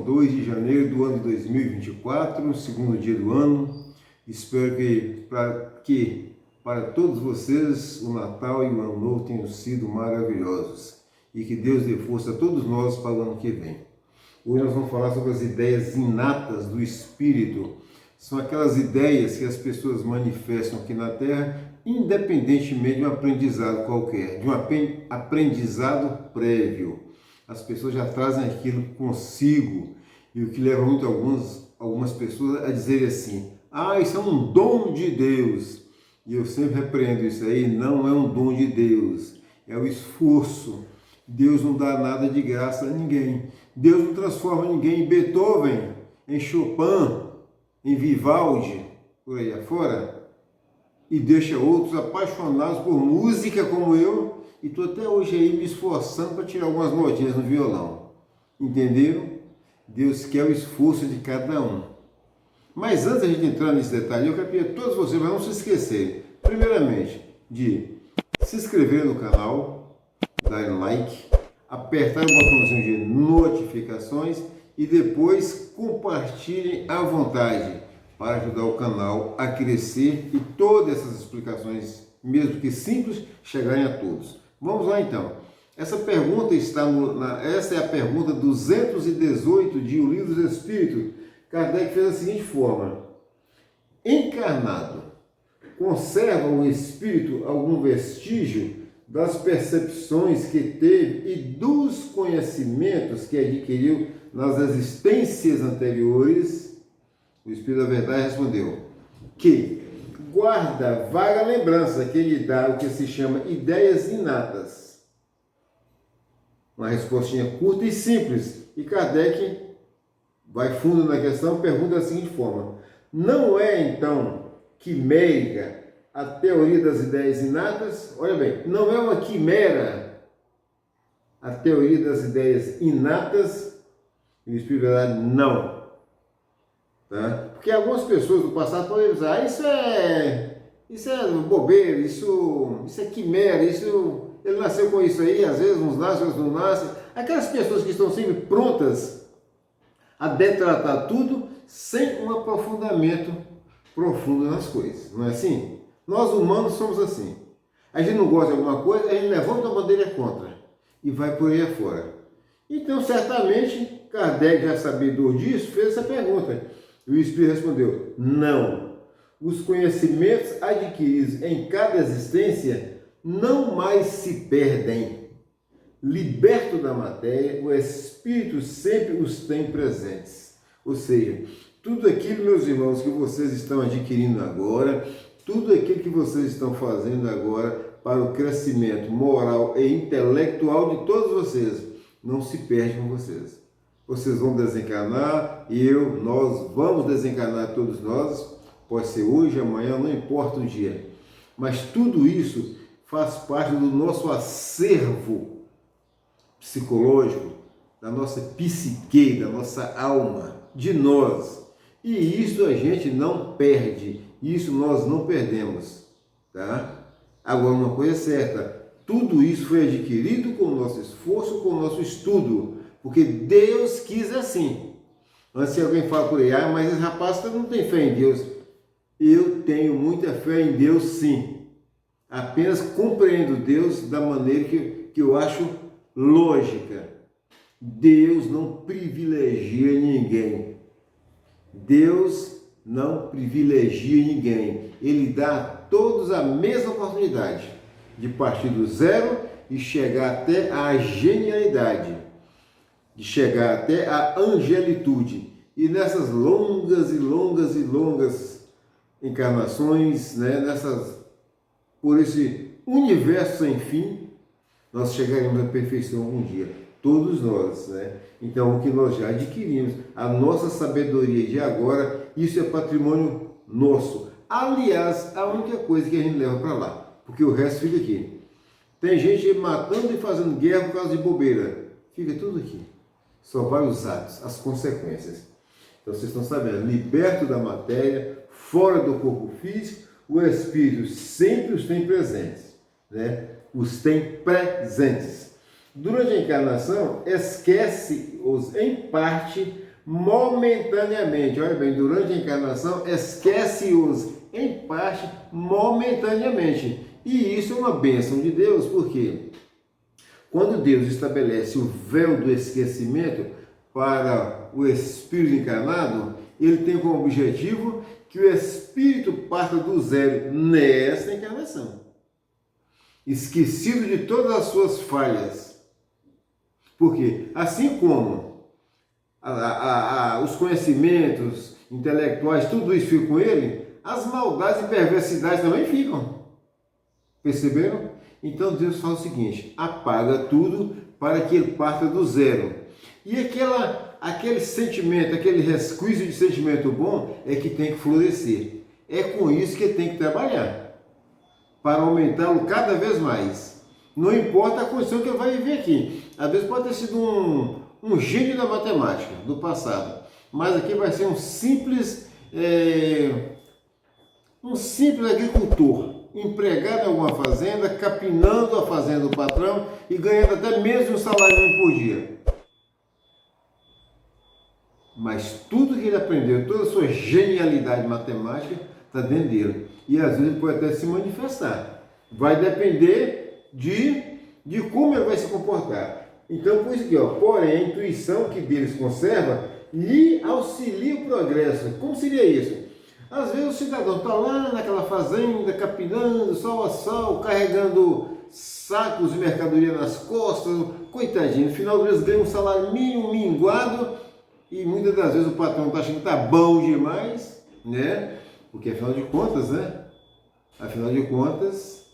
2 de janeiro do ano de 2024, segundo dia do ano. Espero que para todos vocês o Natal e o Ano Novo tenham sido maravilhosos e que Deus dê força a todos nós para o ano que vem. Hoje nós vamos falar sobre as ideias inatas do Espírito. São aquelas ideias que as pessoas manifestam aqui na Terra, independentemente de um aprendizado qualquer, de um aprendizado prévio. As pessoas já trazem aquilo consigo, e o que leva muito algumas pessoas a dizerem assim: isso é um dom de Deus. E eu sempre repreendo isso aí: não é um dom de Deus, é o esforço. Deus não dá nada de graça a ninguém. Deus não transforma ninguém em Beethoven, em Chopin, em Vivaldi, por aí afora, e deixa outros apaixonados por música como eu, e estou até hoje aí me esforçando para tirar algumas notinhas no violão. Entenderam? Deus quer o esforço de cada um. Mas antes da gente entrar nesse detalhe, eu quero pedir a todos vocês para não se esquecerem, primeiramente, de se inscrever no canal, dar like, apertar o botãozinho de notificações e depois compartilhem à vontade para ajudar o canal a crescer e todas essas explicações, mesmo que simples, chegarem a todos. Vamos lá então. Essa pergunta essa é a pergunta 218 de O Livro dos Espíritos. Kardec fez da seguinte forma: encarnado, conserva o espírito algum vestígio das percepções que teve e dos conhecimentos que adquiriu nas existências anteriores? O Espírito da Verdade respondeu que guarda vaga lembrança que lhe dá o que se chama ideias inatas. Uma respostinha curta e simples. E Kardec vai fundo na questão, pergunta da seguinte forma: não é então quimérica a teoria das ideias inatas? Olha bem, não é uma quimera a teoria das ideias inatas? E o Espírito da Verdade, não. Tá? Porque algumas pessoas do passado podem dizer: isso é bobeira, isso é quimera, ele nasceu com isso aí, às vezes uns nascem, outros não nascem. Aquelas pessoas que estão sempre prontas a detratar tudo sem um aprofundamento profundo nas coisas, não é assim? Nós humanos somos assim. A gente não gosta de alguma coisa, a gente levanta a bandeira contra e vai por aí afora. Então, certamente, Kardec, já sabedor disso, fez essa pergunta. E o Espírito respondeu: não. Os conhecimentos adquiridos em cada existência não mais se perdem. Liberto da matéria, o Espírito sempre os tem presentes. Ou seja, tudo aquilo, meus irmãos, que vocês estão adquirindo agora, tudo aquilo que vocês estão fazendo agora para o crescimento moral e intelectual de todos vocês, não se perde com vocês. Vocês vão desencarnar, nós vamos desencarnar, todos nós, pode ser hoje, amanhã, não importa o dia. Mas tudo isso faz parte do nosso acervo psicológico, da nossa psique, da nossa alma, de nós. E isso a gente não perde, isso nós não perdemos, tá? Agora, uma coisa é certa: tudo isso foi adquirido com o nosso esforço, com o nosso estudo, porque Deus quis assim. Antes que alguém fala por aí: mas esse rapaz não tem fé em Deus. Eu tenho muita fé em Deus, sim. Apenas compreendo Deus da maneira que eu acho lógica. Deus não privilegia ninguém. Deus não privilegia ninguém. Ele dá a todos a mesma oportunidade de partir do zero e chegar até a genialidade, de chegar até a angelitude. E nessas longas e longas e longas encarnações, né, por esse universo sem fim, nós chegaremos à perfeição algum dia, todos nós, né? Então, o que nós já adquirimos, a nossa sabedoria de agora, isso é patrimônio nosso. Aliás, a única coisa que a gente leva para lá, porque o resto fica aqui. Tem gente matando e fazendo guerra por causa de bobeira, fica tudo aqui. Só vai os atos, as consequências. Então, vocês estão sabendo, liberto da matéria, fora do corpo físico, o Espírito sempre os tem presentes, né? Os tem presentes. Durante a encarnação, esquece-os em parte, momentaneamente. Olha bem, durante a encarnação, esquece-os em parte momentaneamente. E isso é uma bênção de Deus, porque quando Deus estabelece o véu do esquecimento para o espírito encarnado, ele tem como objetivo que o espírito parta do zero nesta encarnação, esquecido de todas as suas falhas. Porque assim como os conhecimentos intelectuais, tudo isso fica com ele, as maldades e perversidades também ficam. Perceberam? Então Deus fala o seguinte: apaga tudo para que ele parta do zero. E aquele sentimento, aquele resquício de sentimento bom é que tem que florescer. É com isso que ele tem que trabalhar, para aumentá-lo cada vez mais. Não importa a condição que ele vai viver aqui. Às vezes pode ter sido um gênio da matemática do passado, mas aqui vai ser um simples agricultor, empregado em alguma fazenda, capinando a fazenda do patrão e ganhando até mesmo um salário mínimo por dia. Mas tudo que ele aprendeu, toda a sua genialidade matemática está dentro dele. E às vezes ele pode até se manifestar. Vai depender de como ele vai se comportar. Então, por isso aqui, porém, a intuição que Deus conserva lhe auxilia o progresso. Como seria isso? Às vezes o cidadão está lá naquela fazenda, capinando, sol a sol, carregando sacos de mercadoria nas costas, coitadinho, no final do mês ganha um salário mínimo, minguado, e muitas das vezes o patrão está achando que está bom demais, né? Porque afinal de contas,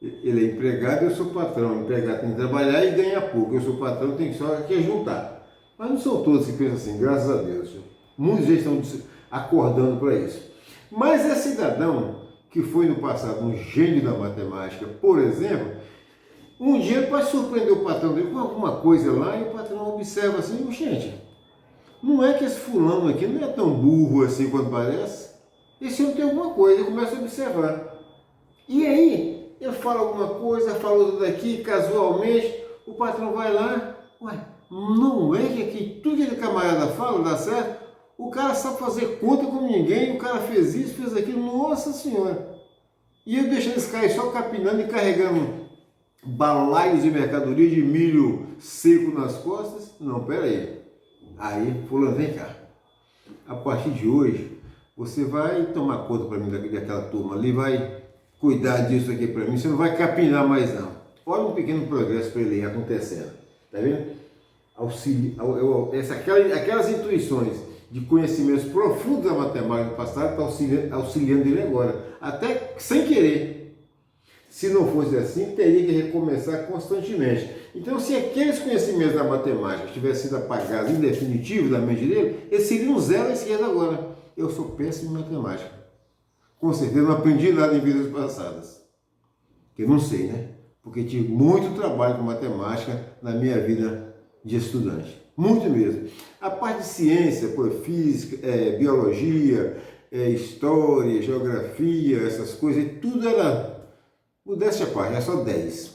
ele é empregado e eu sou patrão. O empregado tem que trabalhar e ganhar pouco. Eu sou patrão, tem que só aqui juntar. Mas não são todos que pensam assim, graças a Deus. Muitos já estão acordando para isso. Mas esse cidadão que foi no passado um gênio da matemática, por exemplo, um dia ele pode surpreender o patrão dele com alguma coisa lá e o patrão observa assim: gente, não é que esse fulano aqui não é tão burro assim quanto parece? Esse homem tem alguma coisa, ele começa a observar. E aí, ele fala alguma coisa, fala outra daqui, casualmente, o patrão vai lá, não é que aqui tudo que aquele camarada fala dá certo? O cara sabe fazer conta como ninguém, o cara fez isso, fez aquilo, nossa senhora. E eu deixando esse cara só capinando e carregando balaios de mercadoria de milho seco nas costas? Não, pera aí. Aí, fulano, vem cá. A partir de hoje, você vai tomar conta para mim daquela turma ali, vai cuidar disso aqui para mim, você não vai capinar mais não. Olha um pequeno progresso para ele acontecendo. Tá vendo? Aquelas intuições de conhecimentos profundos da matemática do passado está auxiliando ele agora, até sem querer. Se não fosse assim, teria que recomeçar constantemente. Então, se aqueles conhecimentos da matemática tivessem sido apagados em definitivo da mente dele, ele seria um zero à esquerda agora. Eu sou péssimo em matemática. Com certeza não aprendi nada em vidas passadas. Eu não sei, né? Porque tive muito trabalho com matemática na minha vida de estudante. Muito mesmo. A parte de ciência, física, biologia, história, geografia, essas coisas, tudo era modéstia à parte, era só 10.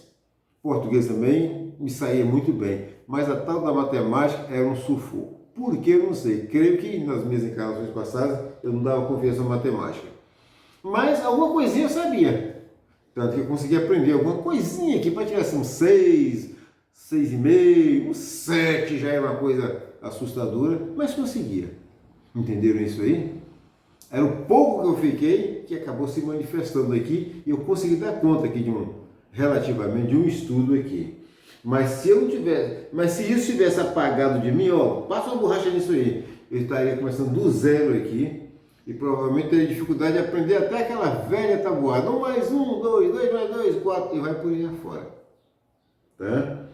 Português também me saía muito bem, mas a tal da matemática era um sufoco. Por que eu não sei? Creio que nas minhas encarnações passadas eu não dava confiança na matemática. Mas alguma coisinha eu sabia. Tanto que eu consegui aprender alguma coisinha aqui para tirar assim um 6, 6,5, um 7 já era uma coisa assustadora, mas conseguia. Entenderam isso aí? Era o pouco que eu fiquei que acabou se manifestando aqui e eu consegui dar conta aqui de um estudo aqui. Mas se isso tivesse apagado de mim, passa uma borracha nisso aí, eu estaria começando do zero aqui e provavelmente teria dificuldade de aprender até aquela velha tabuada. 1 mais 1, 2, 2 mais 2, 4 e vai por aí afora. Tá?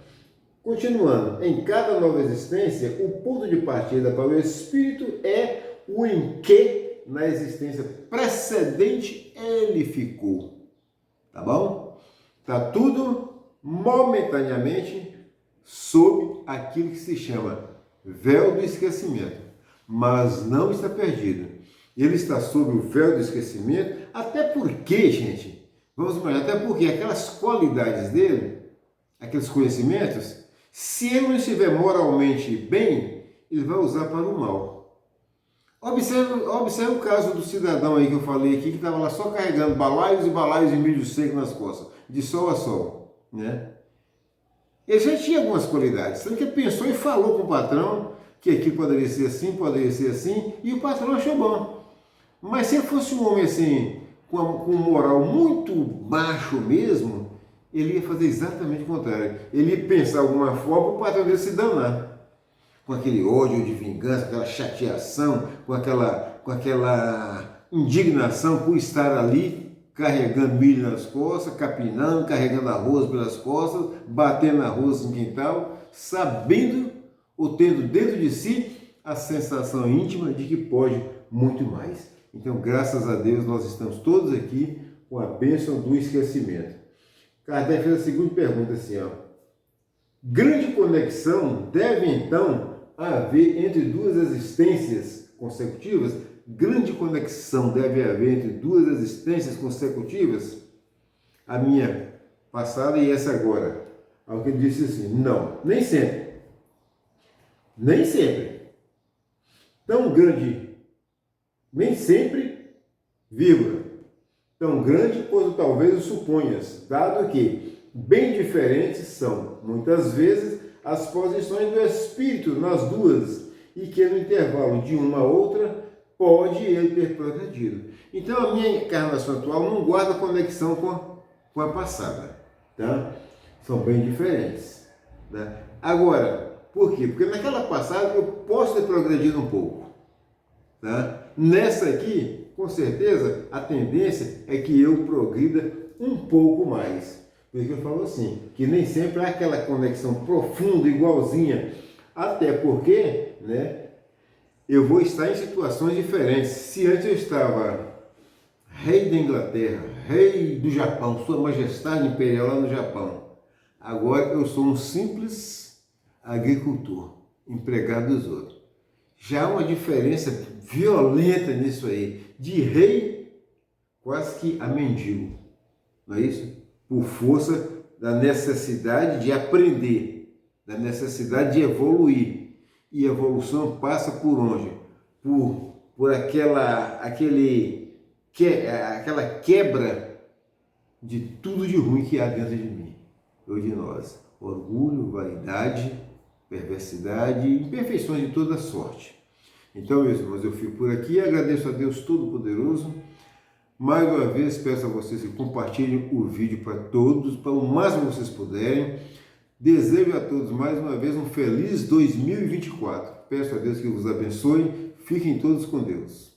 Continuando, em cada nova existência, o ponto de partida para o espírito é o em que na existência precedente ele ficou. Tá bom? Tá tudo momentaneamente sob aquilo que se chama véu do esquecimento, mas não está perdido. Ele está sob o véu do esquecimento, até porque, gente, vamos imaginar, até porque aquelas qualidades dele, aqueles conhecimentos, se ele não estiver moralmente bem, ele vai usar para o mal. Observe o caso do cidadão aí que eu falei aqui, que estava lá só carregando balaios e balaios de milho seco nas costas, de sol a sol, né? Ele já tinha algumas qualidades, tanto que ele pensou e falou com o patrão que aqui poderia ser assim, e o patrão achou bom. Mas se ele fosse um homem assim, com um moral muito baixo mesmo, ele ia fazer exatamente o contrário. Ele ia pensar alguma forma para o patrão dele se danar. Com aquele ódio de vingança, aquela chateação, com aquela indignação por estar ali carregando milho nas costas, capinando, carregando arroz pelas costas, batendo arroz no quintal, sabendo ou tendo dentro de si a sensação íntima de que pode muito mais. Então, graças a Deus, nós estamos todos aqui com a bênção do esquecimento. Kardec fez a seguinte pergunta assim, ó. Grande conexão deve então haver entre duas existências consecutivas? Grande conexão deve haver entre duas existências consecutivas? A minha passada e essa agora. Alguém disse assim, não, nem sempre. Nem sempre. Tão grande, nem sempre, vírgula. Tão grande quanto talvez o suponhas, dado que bem diferentes são, muitas vezes, as posições do espírito nas duas, e que no intervalo de uma a outra pode ele ter progredido. Então a minha encarnação atual não guarda conexão com a passada, tá? São bem diferentes, né? Agora, por quê? Porque naquela passada eu posso ter progredido um pouco, tá? Nessa aqui, com certeza, a tendência é que eu progrida um pouco mais. Por isso que eu falo assim, que nem sempre há aquela conexão profunda, igualzinha, até porque, né, eu vou estar em situações diferentes. Se antes eu estava rei da Inglaterra, rei do Japão, Sua Majestade Imperial lá no Japão, agora eu sou um simples agricultor, empregado dos outros. Já há uma diferença violenta nisso aí, de rei quase que a mendigo, não é isso? Por força da necessidade de aprender, da necessidade de evoluir. E a evolução passa por onde? Por aquela quebra de tudo de ruim que há dentro de mim, ou de nós. Orgulho, vaidade, perversidade e imperfeições de toda sorte. Então, meus irmãos, eu fico por aqui e agradeço a Deus Todo-Poderoso. Mais uma vez, peço a vocês que compartilhem o vídeo para todos, para o máximo que vocês puderem. Desejo a todos, mais uma vez, um feliz 2024. Peço a Deus que vos abençoe. Fiquem todos com Deus.